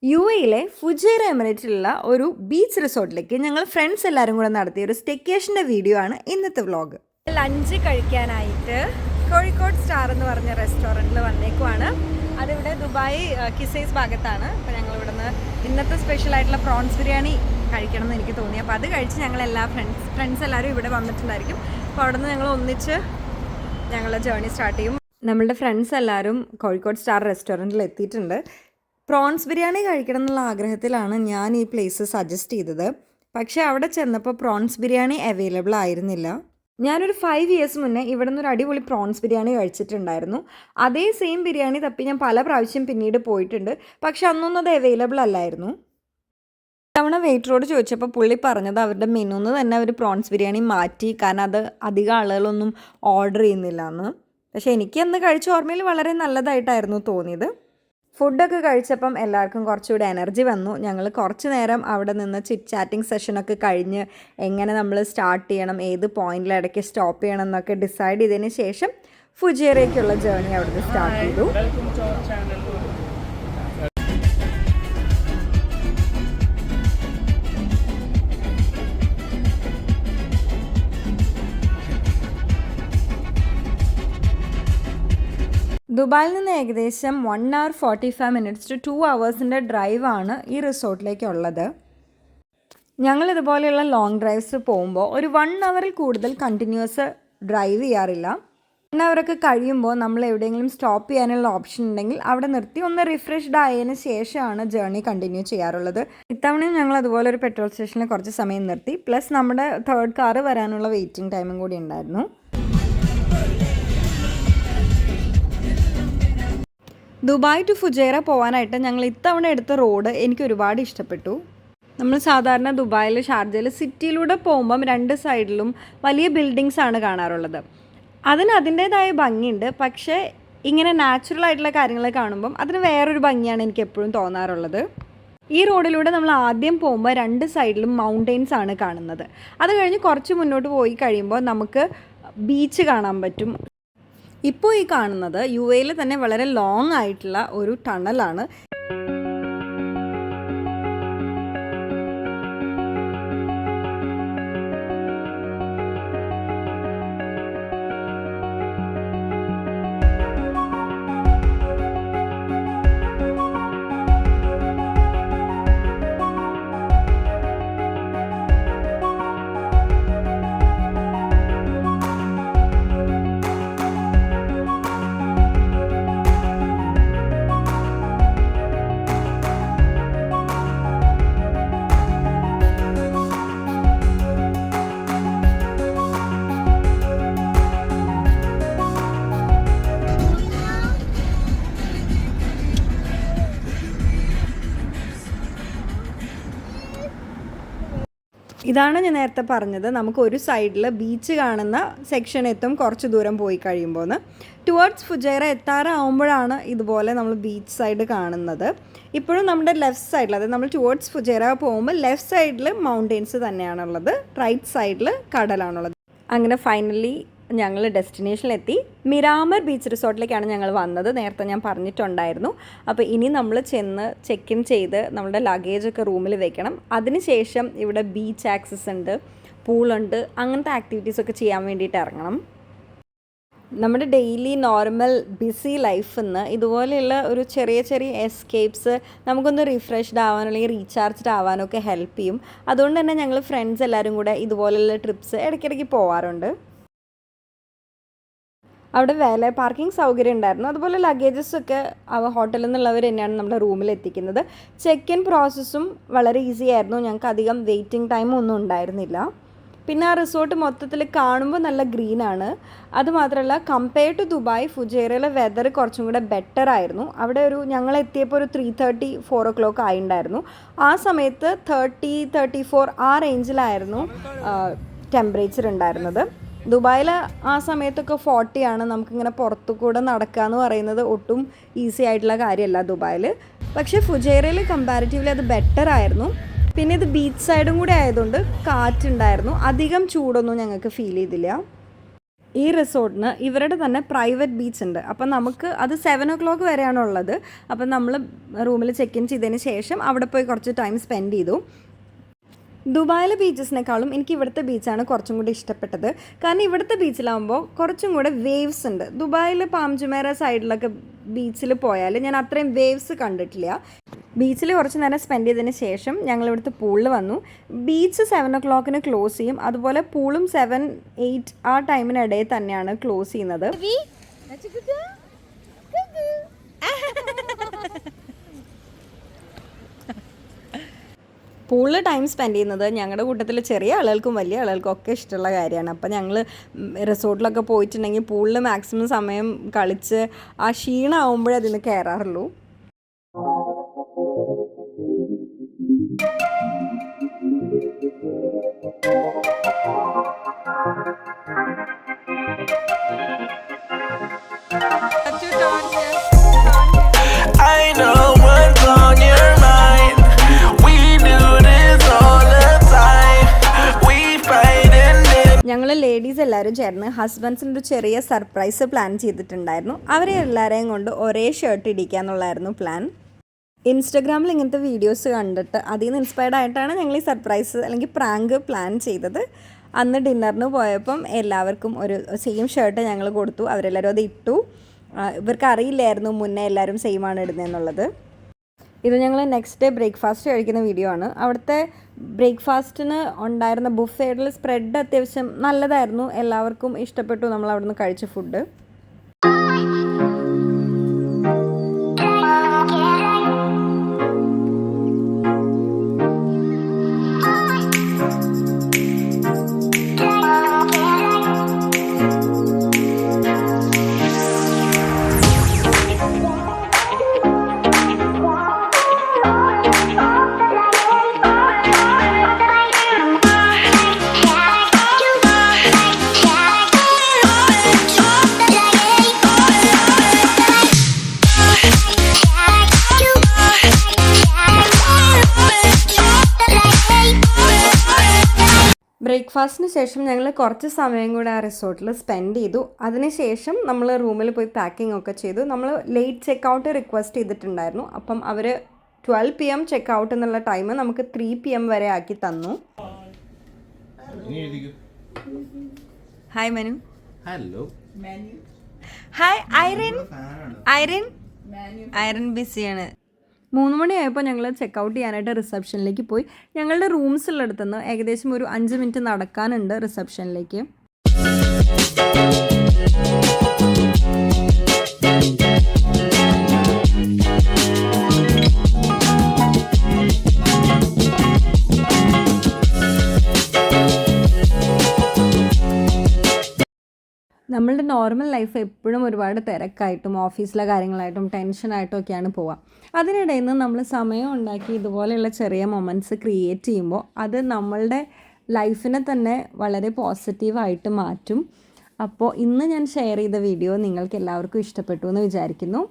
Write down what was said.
യുഎയിലെ Fujairah എമിറേറ്റിലുള്ള ഒരു beach റിസോർട്ടിലേക്ക് ഞങ്ങൾ friends എല്ലാവരും കൂടെ നടത്തിയ ഒരു സ്റ്റെക്കേഷൻ്റെ വീഡിയോ ആണ് ഇന്നത്തെ വ്ളോഗ്. ലഞ്ച് കഴിക്കാനായിട്ട് കോഴിക്കോട് സ്റ്റാർ എന്ന് പറഞ്ഞ റെസ്റ്റോറൻറ്റിൽ വന്നേക്കുവാണ്. അതിവിടെ ദുബായ് കിസൈസ് ഭാഗത്താണ്. അപ്പോൾ ഞങ്ങൾ ഇവിടുന്ന് ഇന്നത്തെ സ്പെഷ്യലായിട്ടുള്ള പ്രോൺസ് ബിരിയാണി കഴിക്കണം എന്ന് എനിക്ക് തോന്നി. അപ്പോൾ അത് കഴിച്ച് ഞങ്ങൾ ഫ്രണ്ട്സ് എല്ലാവരും ഇവിടെ വന്നിട്ടുണ്ടായിരിക്കും. അപ്പോൾ അവിടെ നിന്ന് ഞങ്ങൾ ഒന്നിച്ച് ഞങ്ങളുടെ ജേർണി സ്റ്റാർട്ട് ചെയ്യും. നമ്മളുടെ ഫ്രണ്ട്സ് എല്ലാവരും കോഴിക്കോട് സ്റ്റാർ റെസ്റ്റോറൻറ്റിൽ എത്തിയിട്ടുണ്ട്. പ്രോൺസ് ബിരിയാണി കഴിക്കണം എന്നുള്ള ആഗ്രഹത്തിലാണ് ഞാൻ ഈ പ്ലേസ് സജസ്റ്റ് ചെയ്തത്. പക്ഷേ അവിടെ ചെന്നപ്പോൾ പ്രോൺസ് ബിരിയാണി അവൈലബിൾ ആയിരുന്നില്ല. ഞാനൊരു 5 years മുന്നേ ഇവിടെ നിന്നൊരു അടിപൊളി പ്രോൺസ് ബിരിയാണി കഴിച്ചിട്ടുണ്ടായിരുന്നു. അതേ സെയിം ബിരിയാണി തപ്പി ഞാൻ പല പ്രാവശ്യം പിന്നീട് പോയിട്ടുണ്ട്. പക്ഷെ അന്നൊന്നും അത് അവൈലബിൾ അല്ലായിരുന്നു. തവണ വെയിറ്ററോട് ചോദിച്ചപ്പോൾ പുള്ളി പറഞ്ഞത് അവരുടെ മെനുന്ന് തന്നെ അവർ പ്രോൺസ് ബിരിയാണി മാറ്റി, കാരണം അത് അധികം ആളുകളൊന്നും ഓർഡർ ചെയ്യുന്നില്ല എന്ന്. പക്ഷേ എനിക്ക് അന്ന് കഴിച്ച ഓർമ്മയിൽ വളരെ നല്ലതായിട്ടായിരുന്നു തോന്നിയത്. ഫുഡൊക്കെ കഴിച്ചപ്പം എല്ലാവർക്കും കുറച്ചുകൂടി എനർജി വന്നു. ഞങ്ങൾ കുറച്ച് നേരം അവിടെ നിന്ന് ചിറ്റ് ചാറ്റിംഗ് സെഷനൊക്കെ കഴിഞ്ഞ് എങ്ങനെ നമ്മൾ സ്റ്റാർട്ട് ചെയ്യണം, ഏത് പോയിന്റിൽ ഇടയ്ക്ക് സ്റ്റോപ്പ് ചെയ്യണം എന്നൊക്കെ ഡിസൈഡ് ചെയ്തതിന് ശേഷം ഫുജൈറയ്ക്കുള്ള ജേർണി അവിടുന്ന് സ്റ്റാർട്ട് ചെയ്തു. ദുബായിൽ നിന്ന് ഏകദേശം 1 hour 45 minutes to 2 hours ഡ്രൈവാണ് ഈ റിസോർട്ടിലേക്കുള്ളത്. ഞങ്ങൾ ഇതുപോലെയുള്ള ലോങ് ഡ്രൈവ്സ് പോകുമ്പോൾ ഒരു 1 hour കൂടുതൽ കണ്ടിന്യൂസ് ഡ്രൈവ് ചെയ്യാറില്ല. 1 hour കഴിയുമ്പോൾ നമ്മൾ എവിടെയെങ്കിലും സ്റ്റോപ്പ് ചെയ്യാനുള്ള ഓപ്ഷൻ ഉണ്ടെങ്കിൽ അവിടെ നിർത്തി ഒന്ന് റിഫ്രഷ്ഡ് ആയതിനു ശേഷമാണ് ജേർണി കണ്ടിന്യൂ ചെയ്യാറുള്ളത്. ഇത്തവണയും ഞങ്ങൾ അതുപോലെ ഒരു പെട്രോൾ സ്റ്റേഷനിൽ കുറച്ച് സമയം നിർത്തി. പ്ലസ് നമ്മുടെ 3rd കാർ വരാനുള്ള വെയിറ്റിംഗ് ടൈമും കൂടി ഉണ്ടായിരുന്നു. ദുബായ് ടു ഫുജൈറ പോകാനായിട്ട് ഞങ്ങൾ ഇത്തവണ എടുത്ത റോഡ് എനിക്ക് ഒരുപാട് ഇഷ്ടപ്പെട്ടു. നമ്മൾ സാധാരണ ദുബായിൽ ഷാർജയിൽ സിറ്റിയിലൂടെ പോകുമ്പം 2 സൈഡിലും വലിയ ബിൽഡിങ്സ് ആണ് കാണാറുള്ളത്. അതിന് അതിൻ്റേതായ ഭംഗിയുണ്ട്. പക്ഷേ ഇങ്ങനെ നാച്ചുറൽ ആയിട്ടുള്ള കാര്യങ്ങൾ കാണുമ്പം അതിന് വേറൊരു ഭംഗിയാണ് എനിക്ക് എപ്പോഴും തോന്നാറുള്ളത്. ഈ റോഡിലൂടെ നമ്മൾ ആദ്യം പോകുമ്പോൾ 2 സൈഡിലും മൗണ്ടെയ്ൻസ് ആണ് കാണുന്നത്. അത് കഴിഞ്ഞ് കുറച്ച് മുന്നോട്ട് പോയി കഴിയുമ്പോൾ നമുക്ക് ബീച്ച് കാണാൻ പറ്റും. ഇപ്പോൾ ഈ കാണുന്നത് യുഎയിൽ തന്നെ വളരെ ലോങ് ആയിട്ടുള്ള ഒരു ടണലാണ്. ഇതാണ് ഞാൻ നേരത്തെ പറഞ്ഞത്, നമുക്ക് ഒരു സൈഡിൽ ബീച്ച് കാണുന്ന സെക്ഷൻ എത്തും കുറച്ച് ദൂരം പോയി കഴിയുമ്പോൾ. ടുവേർഡ്സ് ഫുജൈറ എത്താറാവുമ്പോഴാണ് ഇതുപോലെ നമ്മൾ ബീച്ച് സൈഡ് കാണുന്നത്. ഇപ്പോഴും നമ്മുടെ ലെഫ്റ്റ് സൈഡിൽ, അതായത് നമ്മൾ ടുവേർഡ്സ് ഫുജൈറ പോകുമ്പോൾ ലെഫ്റ്റ് സൈഡിൽ മൗണ്ടെയ്ൻസ് തന്നെയാണുള്ളത്, റൈറ്റ് സൈഡിൽ കടലാണുള്ളത്. അങ്ങനെ ഫൈനലി ഞങ്ങൾ ഡെസ്റ്റിനേഷനിലെത്തി. മിരാമർ ബീച്ച് റിസോർട്ടിലേക്കാണ് ഞങ്ങൾ വന്നത്. നേരത്തെ ഞാൻ പറഞ്ഞിട്ടുണ്ടായിരുന്നു. അപ്പോൾ ഇനി നമ്മൾ ചെന്ന് ചെക്ക് ഇൻ ചെയ്ത് നമ്മുടെ ലഗേജൊക്കെ റൂമിൽ വെക്കണം. അതിനുശേഷം ഇവിടെ ബീച്ച് ആക്സസ് ഉണ്ട്, പൂളുണ്ട്, അങ്ങനത്തെ ആക്ടിവിറ്റീസൊക്കെ ചെയ്യാൻ വേണ്ടിയിട്ട് ഇറങ്ങണം. നമ്മുടെ ഡെയിലി നോർമൽ ബിസി ലൈഫിൽ നിന്ന് ഇതുപോലെയുള്ള ഒരു ചെറിയ ചെറിയ എസ്കേപ്സ് നമുക്കൊന്ന് റിഫ്രഷ്ഡ് ആവാനോ അല്ലെങ്കിൽ റീചാർജ്ഡ് ആവാനോ ഒക്കെ ഹെൽപ്പ് ചെയ്യും. അതുകൊണ്ട് തന്നെ ഞങ്ങൾ ഫ്രണ്ട്സ് എല്ലാവരും കൂടെ ഇതുപോലെയുള്ള ട്രിപ്സ് ഇടയ്ക്കിടയ്ക്ക് പോവാറുണ്ട്. അവിടെ വേല പാർക്കിംഗ് സൗകര്യം ഉണ്ടായിരുന്നു. അതുപോലെ ലഗേജസൊക്കെ ഹോട്ടലിൽ നിന്നുള്ളവർ തന്നെയാണ് നമ്മുടെ റൂമിൽ എത്തിക്കുന്നത്. ചെക്ക് ഇൻ പ്രോസസ്സും വളരെ ഈസി ആയിരുന്നു. ഞങ്ങൾക്ക് അധികം വെയിറ്റിംഗ് ടൈമും ഒന്നും ഉണ്ടായിരുന്നില്ല. പിന്നെ ആ റിസോർട്ട് മൊത്തത്തിൽ കാണുമ്പോൾ നല്ല ഗ്രീനാണ്. അതുമാത്രമല്ല കമ്പയർ ടു ദുബായ് ഫുജൈറയിലെ വെതർ കുറച്ചും കൂടെ ബെറ്റർ ആയിരുന്നു. അവിടെ ഞങ്ങളെത്തിയപ്പോൾ ഒരു 3:30-4 o'clock ആയിട്ടുണ്ടായിരുന്നു. ആ സമയത്ത് 30-34 ആ റേഞ്ചിലായിരുന്നു ടെമ്പറേച്ചർ ഉണ്ടായിരുന്നത്. ദുബായിൽ ആ സമയത്തൊക്കെ 40 ആണ്. നമുക്കിങ്ങനെ പുറത്തു കൂടെ നടക്കുക എന്ന് പറയുന്നത് ഒട്ടും ഈസി ആയിട്ടുള്ള കാര്യമല്ല ദുബായിൽ. പക്ഷേ ഫുജൈറയിൽ കമ്പാരിറ്റീവ്ലി അത് ബെറ്റർ ആയിരുന്നു. പിന്നെ ഇത് ബീച്ച് സൈഡും കൂടെ ആയതുകൊണ്ട് കാറ്റുണ്ടായിരുന്നു. അധികം ചൂടൊന്നും ഞങ്ങൾക്ക് ഫീൽ ചെയ്തില്ല. ഈ റിസോർട്ടിന് ഇവരുടെ തന്നെ പ്രൈവറ്റ് ബീച്ച് ഉണ്ട്. അപ്പം നമുക്ക് അത് 7 o'clock വരെയാണ് ഉള്ളത്. അപ്പം നമ്മൾ റൂമിൽ ചെക്ക് ഇൻ ചെയ്തതിന് ശേഷം അവിടെ പോയി കുറച്ച് ടൈം സ്പെൻഡ് ചെയ്തു. ദുബായിലെ ബീച്ചസിനേക്കാളും എനിക്ക് ഇവിടുത്തെ ബീച്ചാണ് കുറച്ചും കൂടി ഇഷ്ടപ്പെട്ടത്. കാരണം ഇവിടുത്തെ ബീച്ചിലാകുമ്പോൾ കുറച്ചും കൂടെ വേവ്സ് ഉണ്ട്. ദുബായിൽ പാം ജുമേറ സൈഡിലൊക്കെ ബീച്ചിൽ പോയാൽ ഞാൻ അത്രയും വേവ്സ് കണ്ടിട്ടില്ല. ബീച്ചിൽ കുറച്ച് നേരം സ്പെൻഡ് ചെയ്തതിന് ശേഷം ഞങ്ങൾ ഇവിടുത്തെ പൂളിൽ വന്നു. ബീച്ച് 7 o'clock ക്ലോസ് ചെയ്യും. അതുപോലെ പൂളും 7-8 ആ ടൈമിനിടയിൽ തന്നെയാണ് ക്ലോസ് ചെയ്യുന്നത്. പൂളിൽ ടൈം സ്പെൻഡ് ചെയ്യുന്നത് ഞങ്ങളുടെ കൂട്ടത്തിൽ ചെറിയ ആളുകൾക്കും വലിയ ആളുകൾക്കും ഒക്കെ ഇഷ്ടമുള്ള കാര്യമാണ്. അപ്പോൾ ഞങ്ങൾ റിസോർട്ടിലൊക്കെ പോയിട്ടുണ്ടെങ്കിൽ പൂളിൽ മാക്സിമം സമയം കളിച്ച് ആ ക്ഷീണമാകുമ്പോഴേ അതിന് കയറാറുള്ളൂ. ഞങ്ങൾ ലേഡീസ് എല്ലാവരും ചേർന്ന് ഹസ്ബൻഡ്സിന് ഒരു ചെറിയ സർപ്രൈസ് പ്ലാൻ ചെയ്തിട്ടുണ്ടായിരുന്നു. അവരെ എല്ലാവരെയും കൊണ്ട് ഒരേ ഷർട്ട് ഇടിക്കുക എന്നുള്ളതായിരുന്നു പ്ലാൻ. ഇൻസ്റ്റഗ്രാമിൽ ഇങ്ങനത്തെ വീഡിയോസ് കണ്ടിട്ട് അതിൽ നിന്ന് ഇൻസ്പയർഡ് ആയിട്ടാണ് ഞങ്ങൾ ഈ സർപ്രൈസ് അല്ലെങ്കിൽ പ്രാങ്ക് പ്ലാൻ ചെയ്തത്. അന്ന് ഡിന്നറിന് പോയപ്പം എല്ലാവർക്കും ഒരു സെയിം ഷർട്ട് ഞങ്ങൾ കൊടുത്തു. അവരെല്ലാവരും അത് ഇട്ടു. ഇവർക്ക് അറിയില്ലായിരുന്നു മുന്നേ എല്ലാവരും സെയിമാണ് ഇടുന്നതെന്നുള്ളത്. ഇത് ഞങ്ങൾ നെക്സ്റ്റ് ഡേ ബ്രേക്ക്ഫാസ്റ്റ് കഴിക്കുന്ന വീഡിയോ ആണ്. അവിടുത്തെ ബ്രേക്ക്ഫാസ്റ്റിന് ഉണ്ടായിരുന്ന ബുഫേഡിൽ സ്പ്രെഡ് അത്യാവശ്യം നല്ലതായിരുന്നു. എല്ലാവർക്കും ഇഷ്ടപ്പെട്ടു നമ്മൾ അവിടുന്ന് കഴിച്ച ഫുഡ്. ബ്രേക്ക്ഫാസ്റ്റിന് ശേഷം ഞങ്ങൾ കുറച്ച് സമയം കൂടെ ആ റിസോർട്ടിൽ സ്പെൻഡ് ചെയ്തു. അതിനുശേഷം നമ്മൾ റൂമിൽ പോയി പാക്കിംഗ് ഒക്കെ ചെയ്തു. നമ്മൾ ലേറ്റ് ചെക്ക് ഔട്ട് റിക്വസ്റ്റ് ചെയ്തിട്ടുണ്ടായിരുന്നു. അപ്പം അവർ 12 PM ചെക്ക് ഔട്ട് എന്നുള്ള ടൈം നമുക്ക് 3 PM വരെ ആക്കി തന്നു. Hi Manu. Hello. Hi Irene. Irene ബിസിയാണ്. 3 മണിയായപ്പോൾ ഞങ്ങൾ ചെക്ക് ഔട്ട് ചെയ്യാനായിട്ട് റിസപ്ഷനിലേക്ക് പോയി. ഞങ്ങളുടെ റൂംസുള്ളടുത്തുനിന്ന് ഏകദേശം ഒരു 5 മിനിറ്റ് നടക്കാനുണ്ട് റിസപ്ഷനിലേക്ക്. നമ്മളുടെ നോർമൽ ലൈഫ് എപ്പോഴും ഒരുപാട് തിരക്കായിട്ടും ഓഫീസിലെ കാര്യങ്ങളായിട്ടും ടെൻഷനായിട്ടും ഒക്കെയാണ് പോവുക. അതിനിടയിൽ നിന്ന് നമ്മൾ സമയം ഉണ്ടാക്കി ഇതുപോലെയുള്ള ചെറിയ മൊമെൻറ്റ്സ് ക്രിയേറ്റ് ചെയ്യുമ്പോൾ അത് നമ്മളുടെ ലൈഫിനെ തന്നെ വളരെ പോസിറ്റീവായിട്ട് മാറ്റും. അപ്പോൾ ഇന്ന് ഞാൻ ഷെയർ ചെയ്ത വീഡിയോ നിങ്ങൾക്ക് എല്ലാവർക്കും ഇഷ്ടപ്പെട്ടു എന്ന് വിചാരിക്കുന്നു.